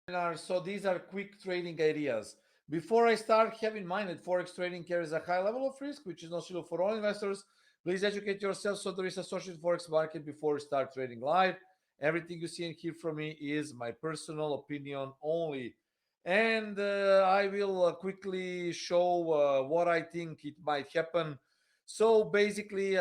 So these are quick trading ideas. Before I start, have in mind that forex trading carries a high level of risk, which is not suitable for all investors. Please educate yourself so there is associated forex market before you start trading live. Everything you see and hear from me is my personal opinion only. And I will quickly show what I think it might happen. So basically,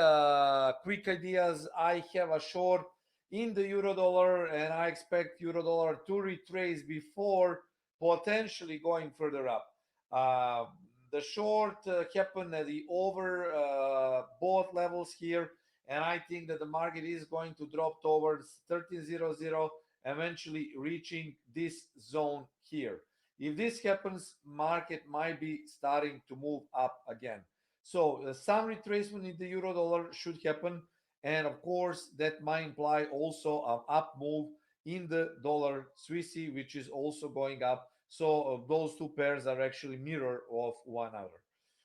quick ideas. I have a short in the euro dollar, and I expect euro dollar to retrace before potentially going further up. Uh, the short happened at the over both levels here, and I think that the market is going to drop towards 1300, eventually reaching this zone here. If this happens, market might be starting to move up again. So some retracement in the euro dollar should happen, and of course that might imply also an up move in the dollar Swissy, which is also going up. So those two pairs are actually mirror of one another.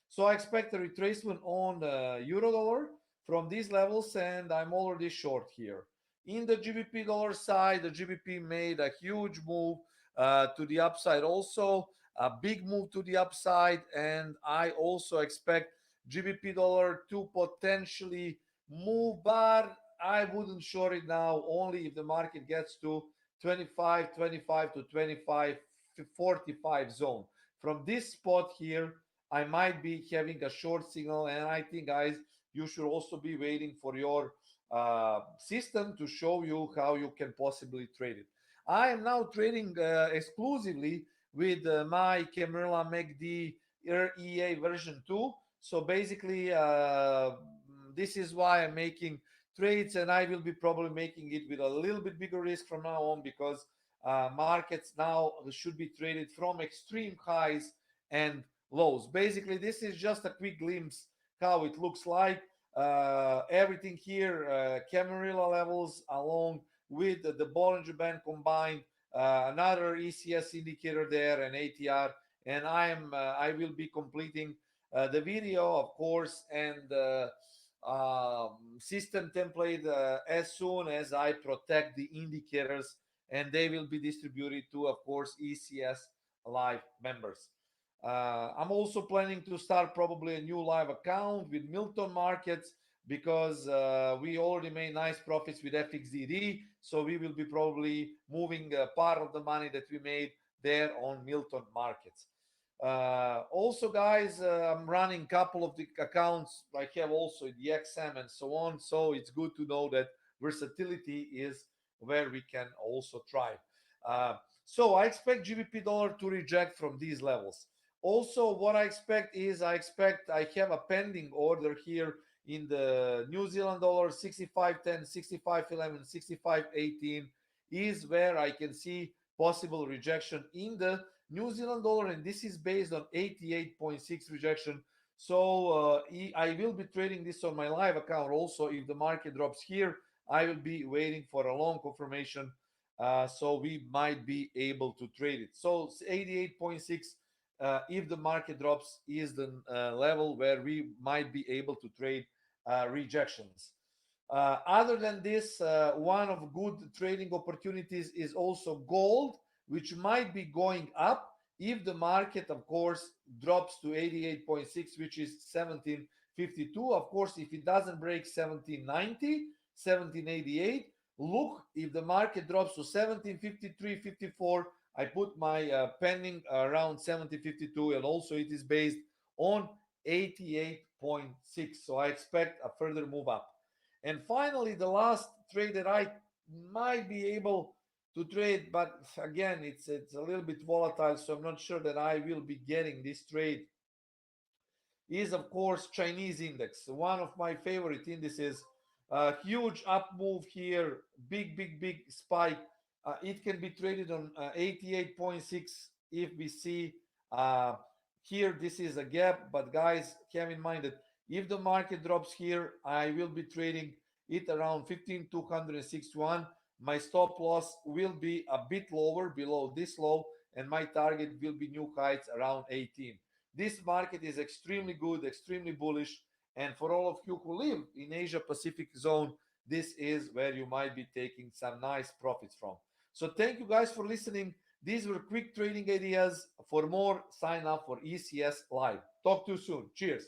So I expect a retracement on euro dollar from these levels, and I'm already short here. In the GBP dollar side, the GBP made a huge move to the upside, also a big move to the upside, and I also expect GBP dollar to potentially move, but I wouldn't short it now, only if the market gets to 25 to 25.45 zone. From this spot here, I might be having a short signal, and I think, guys, you should also be waiting for your system to show you how you can possibly trade it. I am now trading exclusively with my Camarilla MACD EA version 2. So basically, this is why I'm making trades, and I will be probably making it with a little bit bigger risk from now on, because markets now should be traded from extreme highs and lows. Basically, this is just a quick glimpse how it looks like. Everything here, Camarilla levels along with the Bollinger Band combined, another ECS indicator there, and ATR, and I will be completing the video, of course, and system template as soon as I protect the indicators, and they will be distributed to, of course, ECS live members. I'm also planning to start probably a new live account with Milton Markets, because we already made nice profits with FXDD. So we will be probably moving part of the money that we made there on Milton Markets. Also, guys, I'm running a couple of the accounts. I have also the XM and so on. So it's good to know that versatility is where we can also thrive. So I expect GBP dollar to reject from these levels. Also, what I expect is I have a pending order here in the New Zealand dollar 65.10, 65.11, 65.18 is where I can see possible rejection in the New Zealand dollar, and this is based on 88.6 rejection. So I will be trading this on my live account also. If the market drops here, I will be waiting for a long confirmation, so we might be able to trade it. So 88.6, if the market drops, is the level where we might be able to trade rejections. Other than this, one of good trading opportunities is also gold, which might be going up if the market, of course, drops to 88.6, which is 1752. Of course, if it doesn't break 1790, 1788, look, if the market drops to 1753, 54, I put my pending around 1752, and also it is based on 88.6. So I expect a further move up. And finally, the last trade that I might be able to trade, but again, it's a little bit volatile, so I'm not sure that I will be getting this trade, is of course Chinese index, one of my favorite indices. Huge up move here, big spike. It can be traded on 88.6 if we see uh, here. This is a gap, but guys, have in mind that if the market drops here, I will be trading it around 15,261. My stop loss will be a bit lower, below this low, and my target will be new heights around 18. This market is extremely good, extremely bullish, and for all of you who live in Asia Pacific zone, this is where you might be taking some nice profits from. So thank you guys for listening. These were quick trading ideas. For more, sign up for ECS Live. Talk to you soon. Cheers.